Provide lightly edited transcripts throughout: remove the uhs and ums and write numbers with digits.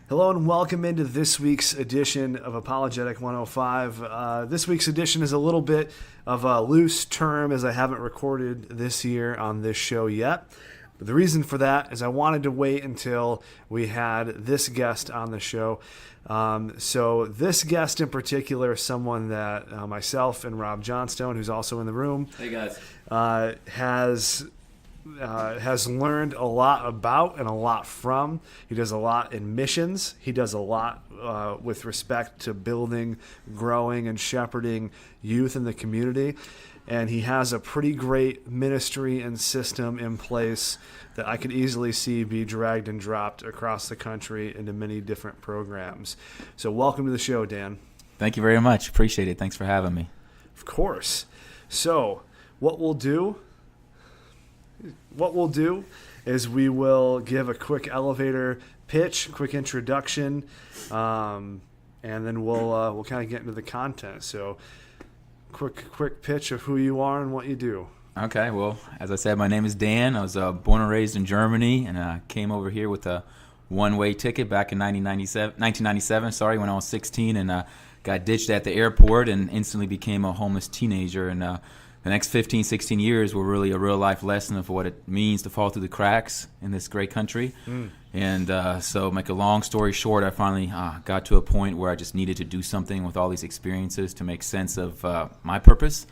Hello and welcome into this week's edition of Apologetic 105. This week's edition is a little bit of a loose term as I haven't recorded this year on this show yet. But the reason for that is I wanted to wait until we had this guest on the show. So this guest in particular is someone that myself and Rob Johnstone, who's also in the room, hey guys, has learned a lot about and a lot from. He does a lot in missions. He does a lot with respect to building, growing, and shepherding youth in the community. And he has a pretty great ministry and system in place that I could easily see be dragged and dropped across the country into many different programs. So welcome to the show, Dan. Thank you very much. Appreciate it. Thanks for having me. Of course. So what we'll do is we will give a quick elevator pitch, quick introduction, and then we'll kind of get into the content. So quick pitch of who you are and what you do. Okay, well, as I said, my name is Dan. I was born and raised in Germany, and I came over here with a one-way ticket back in 1997, when I was 16, and got ditched at the airport and instantly became a homeless teenager. And the next 15, 16 years were really a real-life lesson of what it means to fall through the cracks in this great country. And so make a long story short, I finally got to a point where I just needed to do something with all these experiences to make sense of my purpose.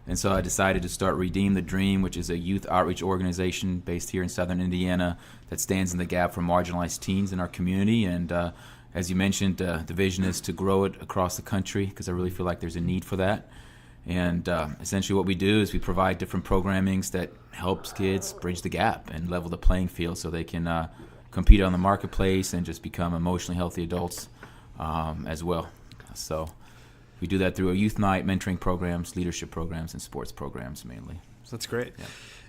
And so I decided to start Redeem the Dream, which is a youth outreach organization based here in southern Indiana that stands in the gap for marginalized teens in our community. And as you mentioned, the vision is to grow it across the country because I really feel like there's a need for that. And essentially what we do is we provide different programmings that helps kids bridge the gap and level the playing field so they can compete on the marketplace and just become emotionally healthy adults as well. So we do that through a youth night, mentoring programs, leadership programs, and sports programs mainly. So that's great. Yeah.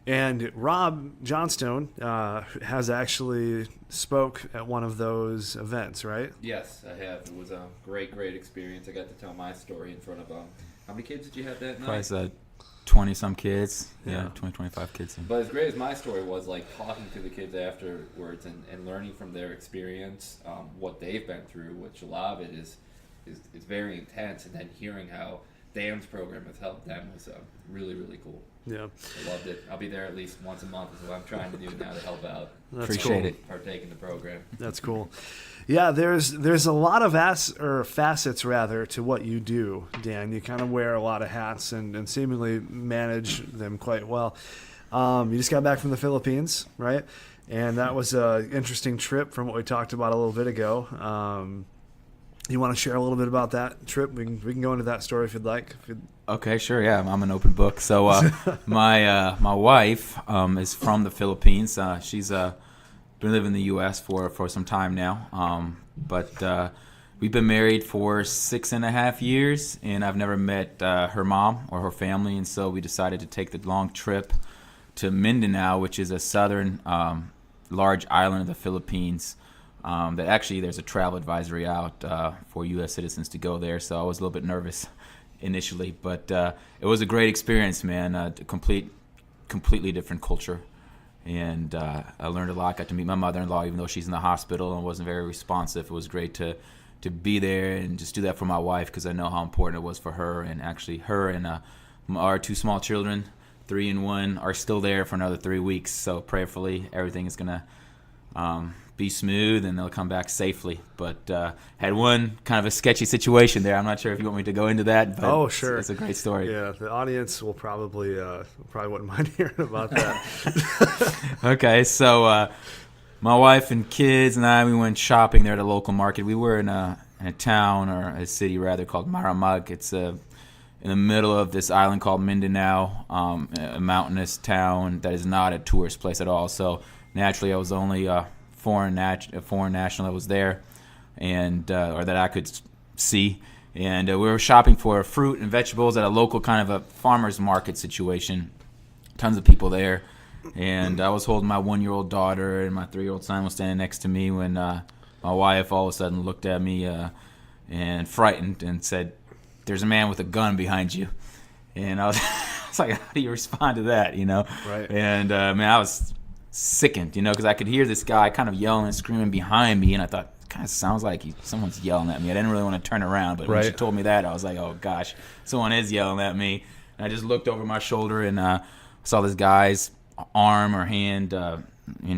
And Rob Johnstone has actually spoke at one of those events, right? yes, I have. It was a great experience. I got to tell my story in front of how many kids did you have that night? Probably 20-some kids, 20, 25 kids. But as great as my story was, like talking to the kids afterwards and learning from their experience, what they've been through, which a lot of it is very intense, and then hearing how Dan's program has helped them was really cool. Yeah, I loved it. I'll be there at least once a month is what I'm trying to do now to help out. That's Appreciate cool. it. Partake in the program. That's cool. Yeah, there's a lot of facets rather to what you do, Dan. You kind of wear a lot of hats and seemingly manage them quite well. You just got back from the Philippines, right? And that was an interesting trip from what we talked about a little bit ago. You want to share a little bit about that trip? We can go into that story if you'd like. Okay, sure. Yeah, I'm an open book. So my wife is from the Philippines. She's been living in the U.S. for some time now. But we've been married for 6.5 years, and I've never met her mom or her family. And so we decided to take the long trip to Mindanao, which is a southern large island of the Philippines. That actually there's a travel advisory out for U.S. citizens to go there. So I was a little bit nervous initially, but it was a great experience, man. A completely different culture. And I learned a lot. Got to meet my mother-in-law, even though she's in the hospital and wasn't very responsive. It was great to be there and just do that for my wife because I know how important it was for her. And actually her and our 2 small children, 3 and 1, are still there for another 3 weeks. So prayerfully, everything is going to be smooth and they'll come back safely. But had one kind of a sketchy situation there. I'm not sure if you want me to go into that. But oh, sure. It's a great story. Yeah, the audience will probably wouldn't mind hearing about that. Okay, so my wife and kids and I, we went shopping there at a local market. We were in a town, or a city rather, called Maramag. It's in the middle of this island called Mindanao, a mountainous town that is not a tourist place at all. So naturally, I was the only foreign national that was there, and or that I could see. And we were shopping for fruit and vegetables at a local kind of a farmer's market situation. Tons of people there. And I was holding my 1-year-old daughter, and my 3-year-old son was standing next to me when my wife all of a sudden looked at me and frightened and said, "There's a man with a gun behind you." And I was, I was like, how do you respond to that, you know? Right. And, man, I was sickened, you know, because I could hear this guy kind of yelling and screaming behind me, and I thought, kind of sounds like someone's yelling at me. I didn't really want to turn around, but when she told me that, I was like, oh gosh, someone is yelling at me. And I just looked over my shoulder and saw this guy's arm or hand, and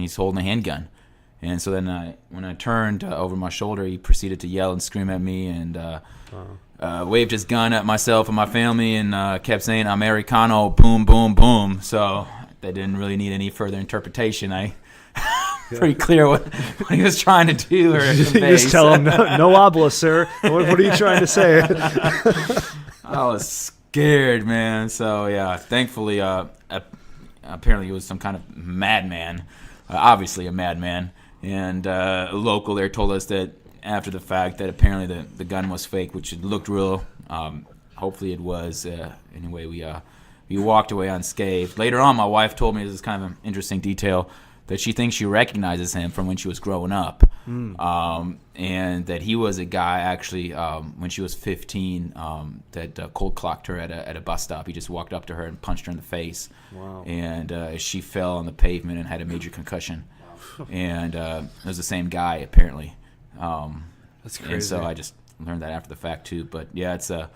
he's holding a handgun. And so then when I turned over my shoulder, he proceeded to yell and scream at me and waved his gun at myself and my family and kept saying, Americano, boom, boom, boom. So that didn't really need any further interpretation. Pretty clear what he was trying to do or convey. Just tell him, no habla, sir. What are you trying to say? I was scared, man. So, yeah, thankfully, apparently he was some kind of madman, obviously a madman. And a local there told us that after the fact that apparently the gun was fake, which it looked real. Hopefully it was. Anyway, we walked away unscathed. Later on, my wife told me, this is kind of an interesting detail, that she thinks she recognizes him from when she was growing up. And that he was a guy, actually, when she was 15, that cold clocked her at a bus stop. He just walked up to her and punched her in the face. Wow. And she fell on the pavement and had a major concussion. And it was the same guy, apparently. That's crazy. And so I just learned that after the fact, too. But, yeah, it's a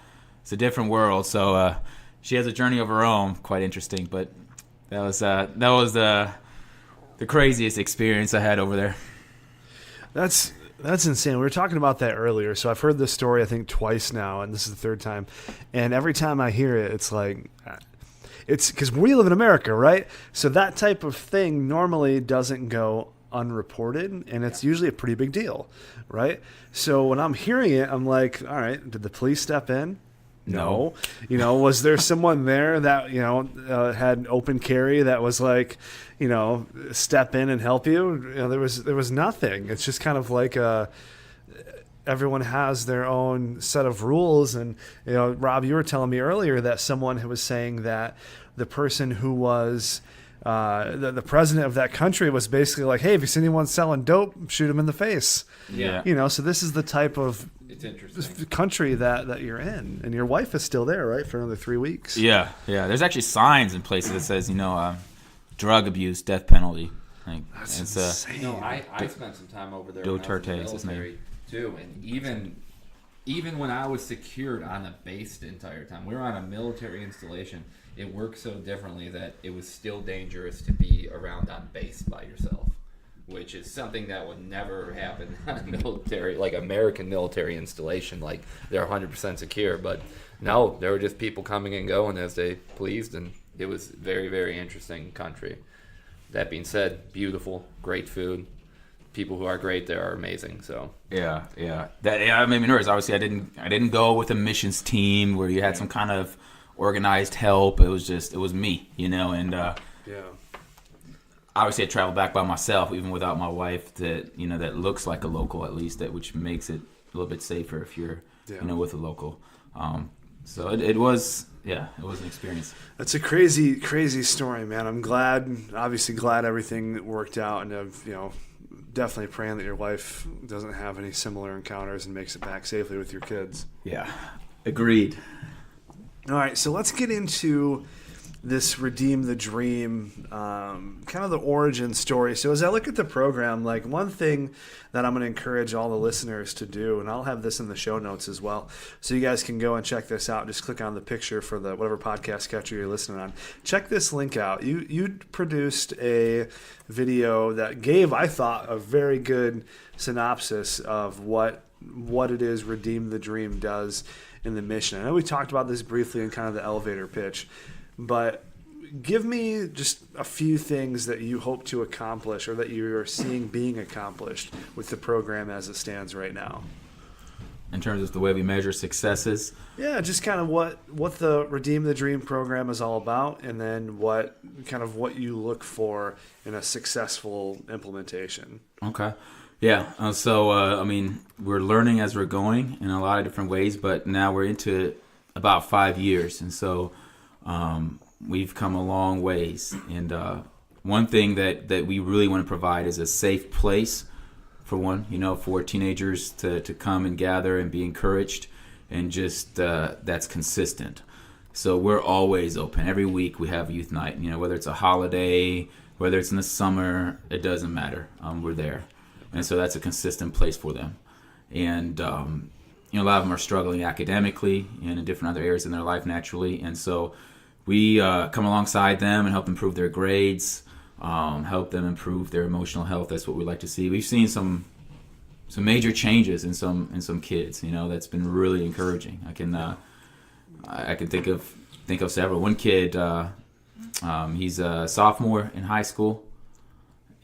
different world. So she has a journey of her own, quite interesting. But that was the craziest experience I had over there. That's insane. We were talking about that earlier. So I've heard this story, I think, twice now, and this is the third time. And every time I hear it, it's like, it's because we live in America, right? So that type of thing normally doesn't go unreported, and it's usually a pretty big deal, right? So when I'm hearing it, I'm like, all right, did the police step in? No. Was there someone there that, had open carry that was like, step in and help you? There was nothing. It's just kind of like everyone has their own set of rules. And, Rob, you were telling me earlier that someone who was saying that the person who was the president of that country was basically like, hey, if you see anyone selling dope, shoot him in the face. Yeah. So this is the type of country that you're in, and your wife is still there, right, for another 3 weeks. Yeah. There's actually signs in places that says, drug abuse, death penalty. That's insane. I spent some time over there. Duterte when I is was his in the military too, and even when I was secured on a base the entire time, we were on a military installation. It worked so differently that it was still dangerous to be around on base by yourself, which is something that would never happen on a military, like American military installation. Like, they're 100% secure, but no, there were just people coming and going as they pleased, and it was very, very interesting country. That being said, beautiful, great food. People who are great there are amazing. So yeah, that made me nervous. Obviously, I didn't go with a missions team where you had some kind of organized help. It was me, and obviously I traveled back by myself, even without my wife. That that looks like a local, at least, which makes it a little bit safer if you're with a local. So it was an experience. That's a crazy story, man. I'm obviously glad everything worked out, and definitely praying that your wife doesn't have any similar encounters and makes it back safely with your kids. Yeah, agreed. All right, so let's get into this Redeem the Dream, kind of the origin story. So as I look at the program, like, one thing that I'm going to encourage all the listeners to do, and I'll have this in the show notes as well, so you guys can go and check this out. Just click on the picture for the whatever podcast catcher you're listening on. Check this link out. You produced a video that gave, I thought, a very good synopsis of what it is Redeem the Dream does in the mission. I know we talked about this briefly in kind of the elevator pitch, but give me just a few things that you hope to accomplish or that you're seeing being accomplished with the program as it stands right now. In terms of the way we measure successes? Yeah, just kind of what the Redeem the Dream program is all about, and then what you look for in a successful implementation. Okay. Yeah. We're learning as we're going in a lot of different ways, but now we're into about 5 years. And so we've come a long ways. And one thing that we really want to provide is a safe place for teenagers to come and gather and be encouraged, and just that's consistent. So we're always open. Every week we have youth night, whether it's a holiday, whether it's in the summer, it doesn't matter. We're there. and so that's a consistent place for them. And a lot of them are struggling academically and in different other areas in their life naturally, and so we come alongside them and help improve their grades, help them improve their emotional health. That's what we like to see. We've seen some major changes in some kids. That's been really encouraging. I can think of several. One kid, he's a sophomore in high school,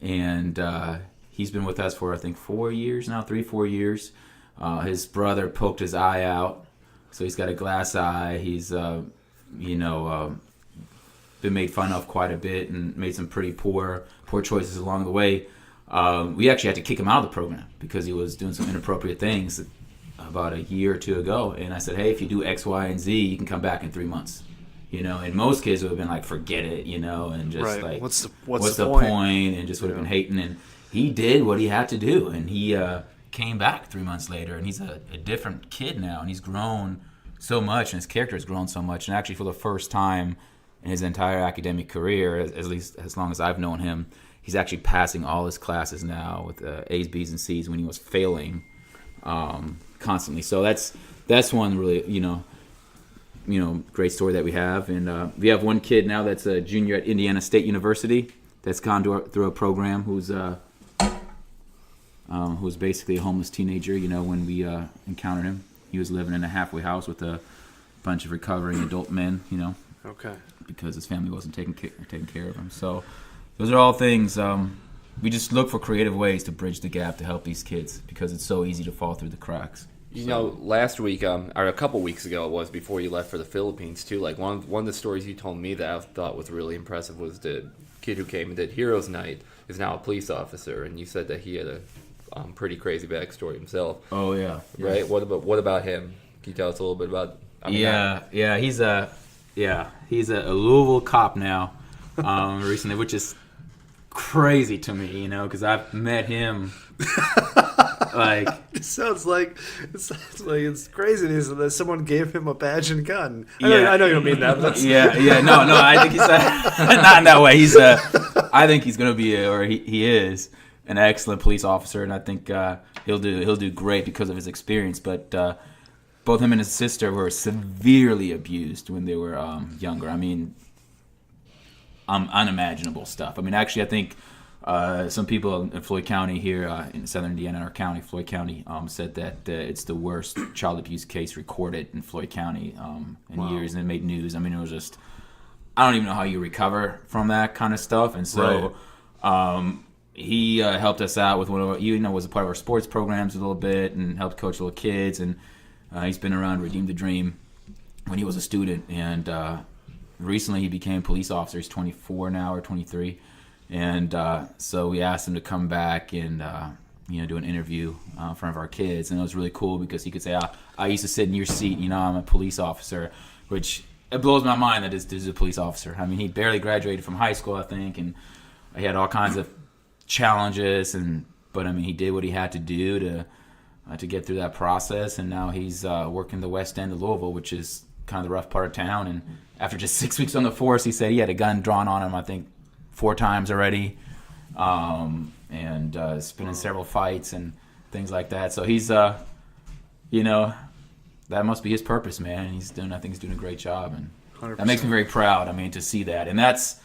and he's been with us for I think 4 years now, 3-4 years. His brother poked his eye out, so he's got a glass eye. He's been made fun of quite a bit and made some pretty poor choices along the way. We actually had to kick him out of the program because he was doing some inappropriate things about a year or two ago. And I said, hey, if you do X, Y, and Z, you can come back in 3 months. And most kids would have been like, forget it, and just right. like, what's the point? And just would have been hating. And he did what he had to do, and he came back 3 months later, and he's a different kid now, and he's grown so much, and his character has grown so much. And actually, for the first time in his entire academic career, at least as long as I've known him, he's actually passing all his classes now with A's, B's, and C's when he was failing constantly. So that's one really great story that we have. And we have one kid now that's a junior at Indiana State University that's gone through a program who's basically a homeless teenager. When we encountered him, he was living in a halfway house with a bunch of recovering adult men. Okay. Because his family wasn't taking care of him. So those are all things. We just look for creative ways to bridge the gap to help these kids because it's so easy to fall through the cracks. Last week, or a couple weeks ago it was, before you left for the Philippines too, like one of the stories you told me that I thought was really impressive was the kid who came and did Heroes Night is now a police officer, and you said that he had a pretty crazy backstory himself. Oh yeah. Right? What about him? Can you tell us a little bit about he's a Louisville cop now, recently, which is crazy to me, because I've met him. It sounds like it's crazy that someone gave him a badge and gun. I know you don't mean that. But no. I think he's not in that way. I think he's gonna be, he is an excellent police officer, and I think he'll do great because of his experience. But both him and his sister were severely abused when they were younger. I mean, unimaginable stuff. I mean, actually, I think some people in Floyd County here in southern Indiana, our county, Floyd County, said that it's the worst child abuse case recorded in Floyd County in years, and it made news. I mean, it was just, I don't even know how you recover from that kind of stuff. And so he helped us out with one of our, was a part of our sports programs a little bit and helped coach little kids. And he's been around Redeem the Dream when he was a student. And recently he became a police officer. He's 24 now or 23. And so we asked him to come back and do an interview in front of our kids, and it was really cool because he could say, "I used to sit in your seat. I'm a police officer," which it blows my mind that this is a police officer. I mean, he barely graduated from high school, I think, and he had all kinds of challenges, but I mean, he did what he had to do to get through that process, and now he's working the West End of Louisville, which is kind of the rough part of town. And after just 6 weeks on the force, he said he had a gun drawn on him, I think, 4 times already, and has been in several fights and things like that. So he's, that must be his purpose, man. And I think he's doing a great job, and 100%. That makes me very proud. I mean, to see that, and that's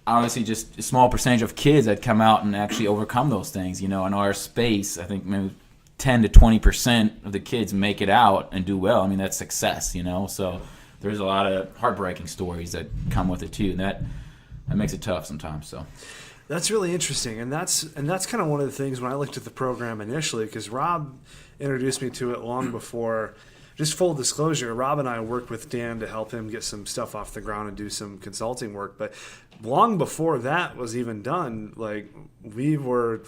honestly just a small percentage of kids that come out and actually overcome those things. In our space, I think maybe 10 to 20% of the kids make it out and do well. I mean, that's success. So there's a lot of heartbreaking stories that come with it too, and that makes it tough sometimes. So that's really interesting, and that's kind of one of the things when I looked at the program initially, because Rob introduced me to it long before. Just full disclosure, Rob and I worked with Dan to help him get some stuff off the ground and do some consulting work. But long before that was even done, we were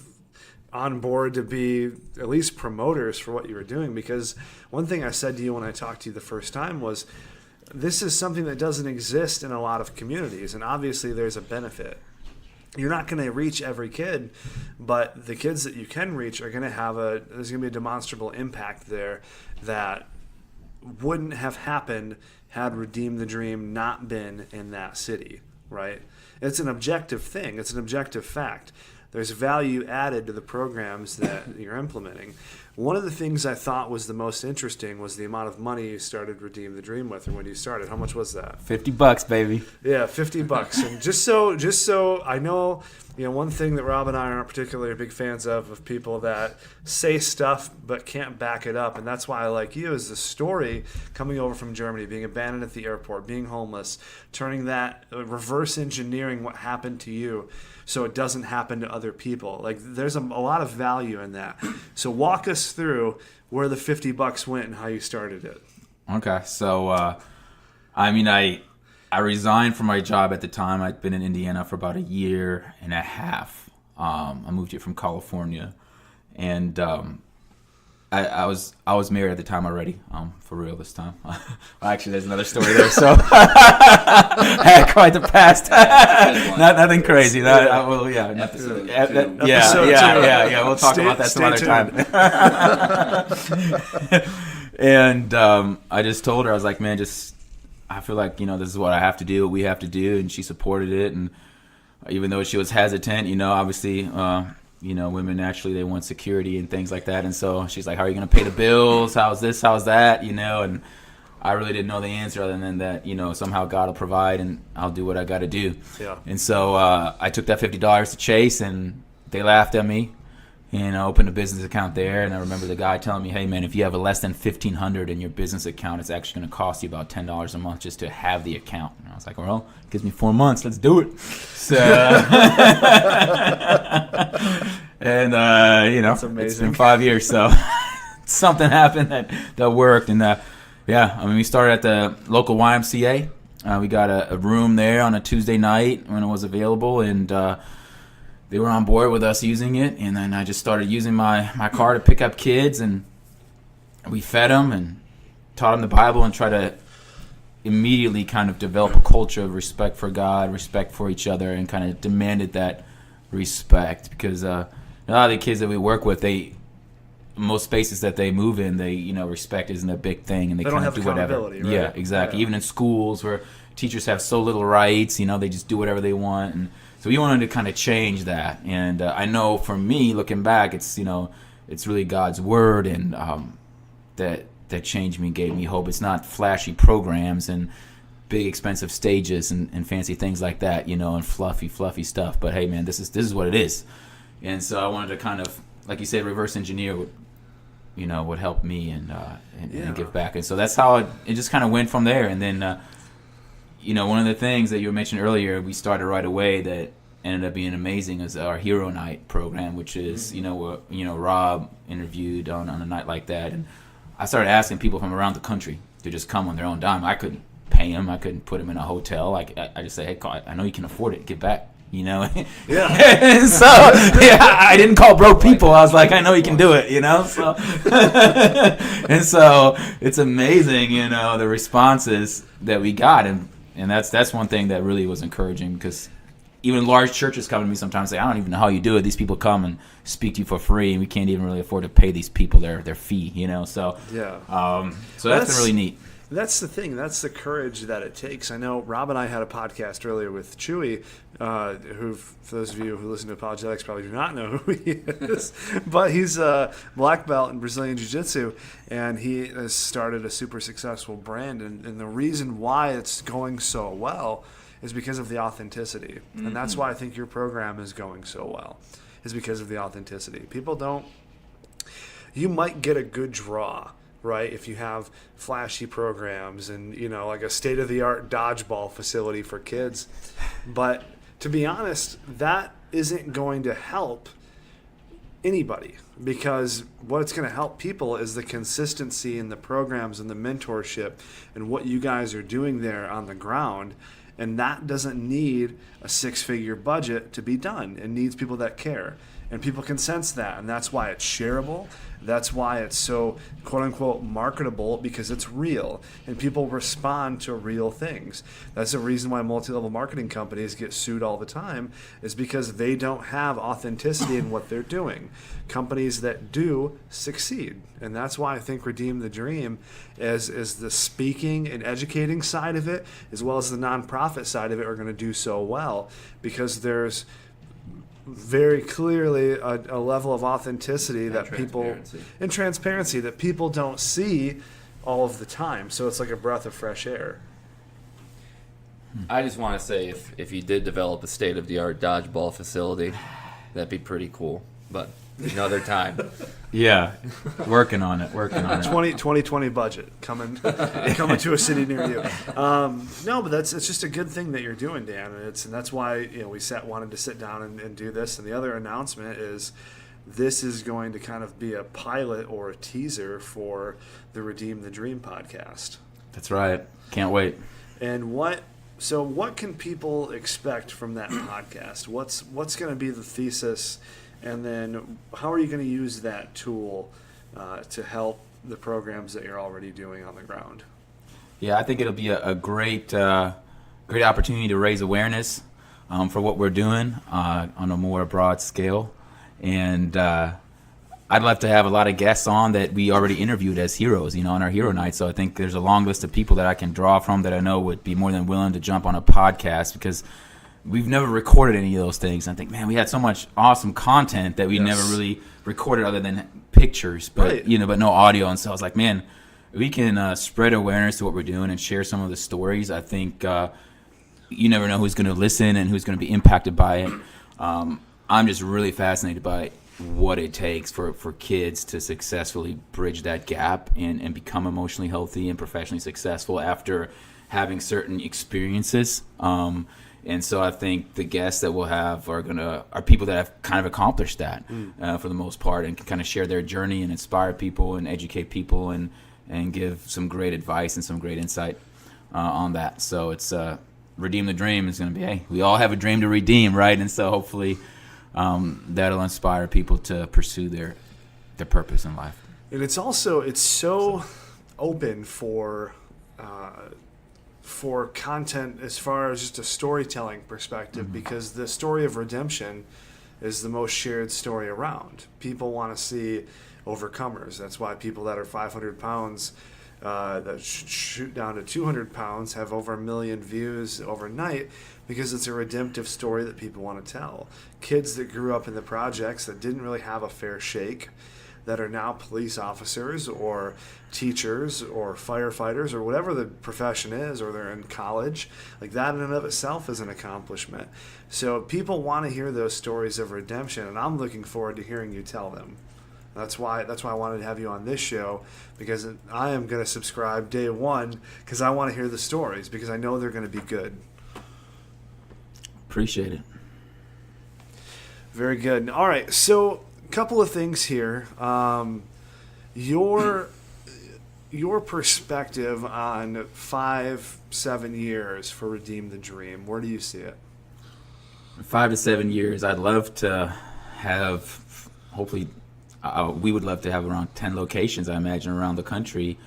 on board to be at least promoters for what you were doing. Because one thing I said to you when I talked to you the first time was, this is something that doesn't exist in a lot of communities, and obviously there's a benefit. You're not going to reach every kid, but the kids that you can reach are going to have there's going to be a demonstrable impact there that wouldn't have happened had Redeem the Dream not been in that city, right? It's an objective thing. It's an objective fact. There's value added to the programs that you're implementing. One of the things I thought was the most interesting was the amount of money you started Redeem the Dream with, or when you started. How much was that? $50, baby. Yeah, $50. And just so I know, one thing that Rob and I aren't particularly big fans of people that say stuff but can't back it up. And that's why I like you, is the story coming over from Germany, being abandoned at the airport, being homeless, turning that, reverse engineering what happened to you so it doesn't happen to other people. Like, there's a lot of value in that. So walk us through where the $50 went and how you started it. Okay, so I resigned from my job at the time. I'd been in Indiana for about a year and a half. I moved here from California, and I was married at the time already. For real this time. Well, actually, there's another story there. So I had quite the past. Nothing crazy. Episode 2. Yeah. We'll talk about that some other time. And I just told her, I was like, man, I feel like, this is what I have to do, what we have to do. And she supported it. And even though she was hesitant, obviously, women naturally, they want security and things like that. And so she's like, how are you going to pay the bills? How's this? How's that? And I really didn't know the answer other than that, somehow God will provide and I'll do what I got to do. Yeah. And so I took that $50 to Chase, and they laughed at me. And I opened a business account there, and I remember the guy telling me, hey, man, if you have less than $1,500 in your business account, it's actually going to cost you about $10 a month just to have the account. And I was like, well, it gives me 4 months. Let's do it. So, and, That's amazing. It's been 5 years, so something happened that worked. And, we started at the local YMCA. We got a room there on a Tuesday night when it was available, and they were on board with us using it, and then I just started using my car to pick up kids, and we fed them and taught them the Bible and try to immediately kind of develop a culture of respect for God, respect for each other, and kind of demanded that respect, because a lot of the kids that we work with, most spaces that they move in, respect isn't a big thing, and they kind of do whatever. Right? Yeah, exactly. Yeah. Even in schools where teachers have so little rights, they just do whatever they want, and so we wanted to kind of change that. And I know for me, looking back, it's really God's word, and that changed me, gave me hope. It's not flashy programs and big expensive stages and fancy things like that, and fluffy stuff. But hey, man, this is what it is. And so I wanted to kind of, like you said, reverse engineer would help me and give back. And so that's how it just kind of went from there. And then one of the things that you mentioned earlier, we started right away that ended up being amazing is our Hero Night program, which is, Rob interviewed on a night like that. And I started asking people from around the country to just come on their own dime. I couldn't pay them. I couldn't put them in a hotel. I just say, hey, I know you can afford it. Get back. Yeah. And so I didn't call broke people. I was like, I know you can do it, So and so it's amazing, the responses that we got, and that's one thing that really was encouraging, because even large churches come to me sometimes and say, I don't even know how you do it. These people come and speak to you for free, and we can't even really afford to pay these people their fee, So yeah. So that's been really neat. That's the thing. That's the courage that it takes. I know Rob and I had a podcast earlier with Chewy, who, for those of you who listen to Apologetics, probably do not know who he is. But he's a black belt in Brazilian Jiu-Jitsu, and he has started a super successful brand. And the reason why it's going so well is because of the authenticity. Mm-hmm. And that's why I think your program is going so well, is because of the authenticity. You might get a good draw, right, if you have flashy programs and, like a state-of-the-art dodgeball facility for kids. But to be honest, that isn't going to help anybody, because what's going to help people is the consistency in the programs and the mentorship and what you guys are doing there on the ground. And that doesn't need a 6-figure budget to be done. It needs people that care. And people can sense that. And that's why it's shareable. That's why it's so, quote unquote, marketable, because it's real. And people respond to real things. That's the reason why multi-level marketing companies get sued all the time, is because they don't have authenticity in what they're doing. Companies that do succeed. And that's why I think Redeem the Dream is the speaking and educating side of it, as well as the nonprofit side of it, are going to do so well, because there's very clearly a level of authenticity And that people transparency. and transparency that people don't see all of the time. So it's like a breath of fresh air. I just want to say, if you did develop a state-of-the-art dodgeball facility, that'd be pretty cool. But another time. Yeah, working on it. 2020 budget coming to a city near you. No, but it's just a good thing that you're doing, Dan, and that's why we wanted to sit down and do this. And the other announcement is this is going to kind of be a pilot or a teaser for the Redeem the Dream podcast. That's right. Can't wait. And what can people expect from that podcast? What's going to be the thesis? And then how are you going to use that tool to help the programs that you're already doing on the ground? Yeah, I think it'll be a great opportunity to raise awareness for what we're doing on a more broad scale. And I'd love to have a lot of guests on that we already interviewed as heroes, on our hero night. So I think there's a long list of people that I can draw from that I know would be more than willing to jump on a podcast, because we've never recorded any of those things. I think, man, we had so much awesome content that we never really recorded other than pictures, but right. But no audio. And so I was like, man, we can spread awareness to what we're doing and share some of the stories. I think you never know who's going to listen and who's going to be impacted by it. I'm just really fascinated by what it takes for kids to successfully bridge that gap and become emotionally healthy and professionally successful after having certain experiences. And so I think the guests that we'll have are people that have kind of accomplished that for the most part, and can kind of share their journey and inspire people and educate people and give some great advice and some great insight on that. So it's Redeem the Dream is going to be, hey, we all have a dream to redeem, right? And so hopefully that'll inspire people to pursue their purpose in life. And it's so open for content as far as just a storytelling perspective, because the story of redemption is the most shared story around. People want to see overcomers. That's why people that are 500 pounds that shoot down to 200 pounds have over 1 million views overnight, because it's a redemptive story that people want to tell. Kids that grew up in the projects that didn't really have a fair shake, that are now police officers or teachers or firefighters or whatever the profession is, or they're in college, like that in and of itself is an accomplishment. So people want to hear those stories of redemption, and I'm looking forward to hearing you tell them. That's why I wanted to have you on this show, because I am going to subscribe day one, because I want to hear the stories, because I know they're going to be good. Appreciate it. Very good. All right, so couple of things here. Your perspective on 5-7 years for Redeem the Dream, where do you see it? 5 to 7 years, I'd love to have, hopefully, we would love to have around 10 locations, I imagine, around the country,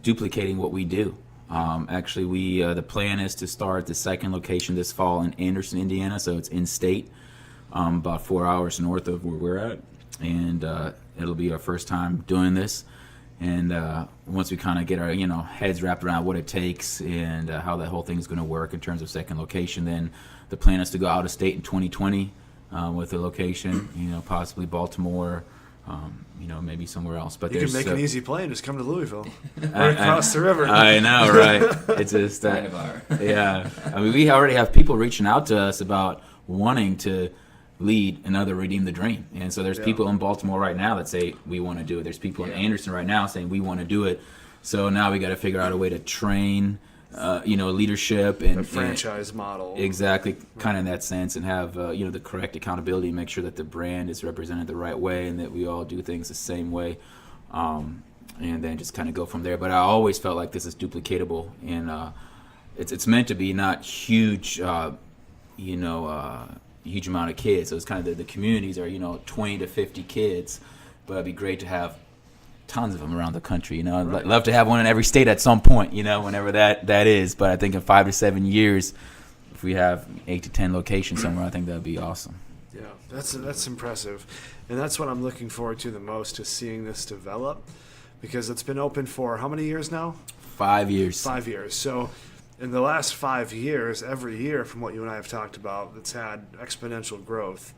duplicating what we do. Actually, the plan is to start the second location this fall in Anderson, Indiana, so it's in-state. About 4 hours north of where we're at, and it'll be our first time doing this. And once we kind of get our heads wrapped around what it takes and how that whole thing is going to work in terms of second location, then the plan is to go out of state in 2020 with a location, possibly Baltimore, maybe somewhere else. But you can make an easy plane, just come to Louisville, right across the river. I know, right? It's just yeah. I mean, we already have people reaching out to us about wanting to lead another Redeem the Dream. And so there's people in Baltimore right now that say we want to do it. There's people in Anderson right now saying we want to do it. So now we got to figure out a way to train leadership and a franchise model. Exactly, kind of in that sense, and have the correct accountability, make sure that the brand is represented the right way and that we all do things the same way, and then just kind of go from there. But I always felt like this is duplicatable, and it's meant to be not huge, huge amount of kids. So it's kind of the communities are 20 to 50 kids, but it'd be great to have tons of them around the country. I'd love to have one in every state at some point, whenever that is. But I think in 5 to 7 years, if we have 8 to 10 locations somewhere, I think that'd be awesome. Yeah, that's impressive, and that's what I'm looking forward to the most, is seeing this develop, because it's been open for how many years now? 5 years. 5 years. So in the last 5 years, every year, from what you and I have talked about, it's had exponential growth.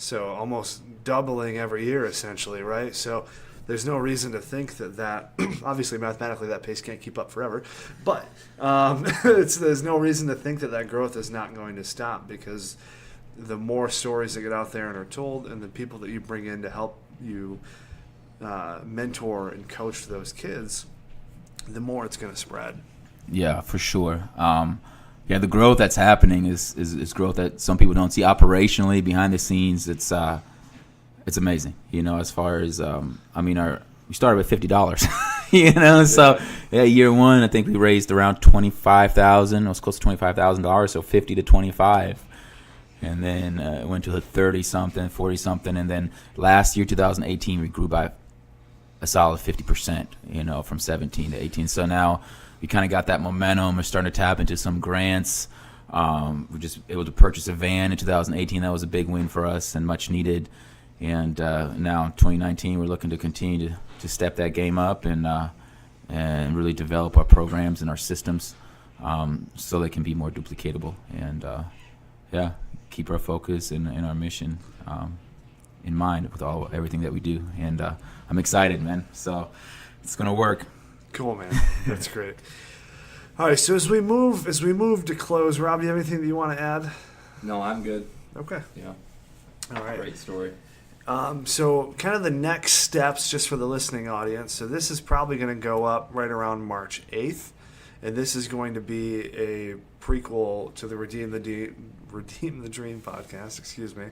So almost doubling every year, essentially, right? So there's no reason to think that obviously mathematically that pace can't keep up forever, but there's no reason to think that growth is not going to stop, because the more stories that get out there and are told, and the people that you bring in to help you mentor and coach those kids, the more it's going to spread. Yeah, for sure. The growth that's happening is growth that some people don't see operationally behind the scenes. It's amazing, as far as we started with $50, so year one I think we raised around $25,000. It was close to $25,000, so 50 to 25, and then it went to 30 something, 40 something, and then last year 2018 we grew by a solid 50%, from 17 to 18. So now we kind of got that momentum. We're starting to tap into some grants. We're just able to purchase a van in 2018. That was a big win for us and much needed. And now in 2019, we're looking to continue to step that game up and really develop our programs and our systems so they can be more duplicatable. And keep our focus and our mission in mind with everything that we do. And I'm excited, man. So it's gonna work. Cool, man. That's great. All right, so as we move to close, Rob, do you have anything that you want to add? No, I'm good. Okay. Yeah. All right. Great story. So kind of the next steps, just for the listening audience. So this is probably going to go up right around March 8th, and this is going to be a prequel to the Redeem the Dream podcast. Excuse me.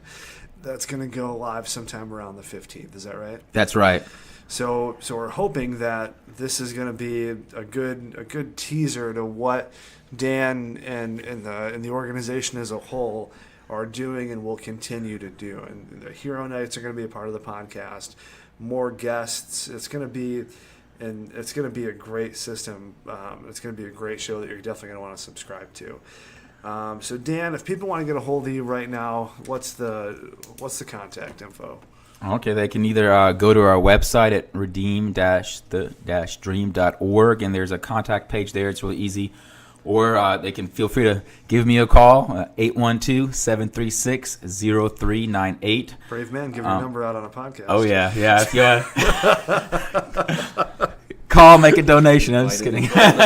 That's going to go live sometime around the 15th. Is that right? That's right. So we're hoping that this is going to be a good teaser to what Dan and the organization as a whole are doing and will continue to do. And the Hero Nights are going to be a part of the podcast. More guests. It's going to be a great system. It's going to be a great show that you're definitely going to want to subscribe to. So Dan, if people want to get a hold of you right now, what's the contact info? Okay, they can either go to our website at redeem-the-dream.org, and there's a contact page there. It's really easy. Or they can feel free to give me a call, 812-736-0398. Brave man, give your number out on a podcast. Oh, yeah. Call, make a donation. I'm just kidding. Let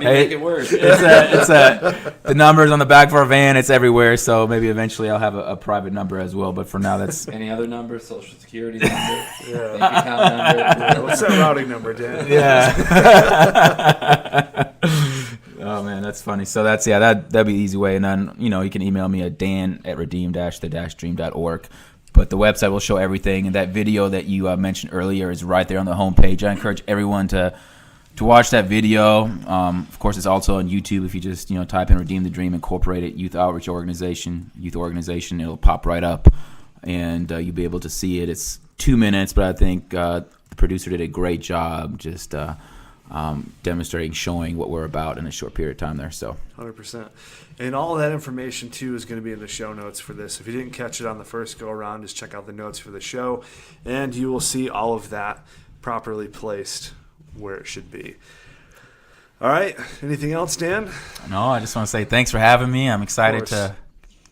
me make it work. The number's on the back of our van. It's everywhere. So maybe eventually I'll have a private number as well. But for now, that's any other number, social security number, bank account number. What's that routing number, Dan? Yeah. Oh man, that's funny. So that'd be the easy way. And then you can email me at dan@redeem-the-dream.org. But the website will show everything, and that video that you mentioned earlier is right there on the homepage. I encourage everyone to watch that video. Of course, it's also on YouTube. If you just type in "Redeem the Dream Incorporated Youth Outreach Organization," it'll pop right up, and you'll be able to see it. It's 2 minutes, but I think the producer did a great job just demonstrating, showing what we're about in a short period of time there. So 100%. And all that information, too, is going to be in the show notes for this. If you didn't catch it on the first go-around, just check out the notes for the show, and you will see all of that properly placed where it should be. All right. Anything else, Dan? No, I just want to say thanks for having me. I'm excited to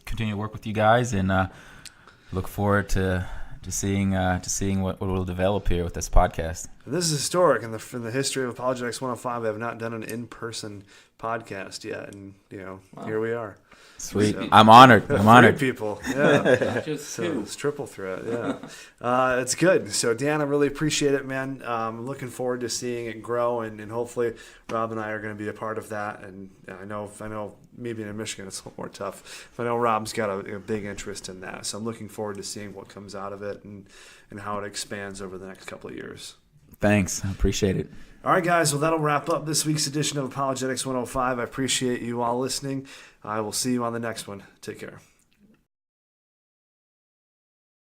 continue to work with you guys, and look forward to seeing what will develop here with this podcast. This is historic in the history of Apologetics 105. I have not done an in-person podcast yet, and Here we are. Sweet. So, I'm honored. Three people. Yeah. Just so two. It's triple threat. Yeah. It's good. So Dan, I really appreciate it, man. I'm looking forward to seeing it grow, and hopefully Rob and I are going to be a part of that. And I know me being in Michigan, it's a little more tough. But I know Rob's got a big interest in that. So I'm looking forward to seeing what comes out of it and how it expands over the next couple of years. Thanks. I appreciate it. All right, guys. Well, that'll wrap up this week's edition of Apologetics 105. I appreciate you all listening. I will see you on the next one. Take care.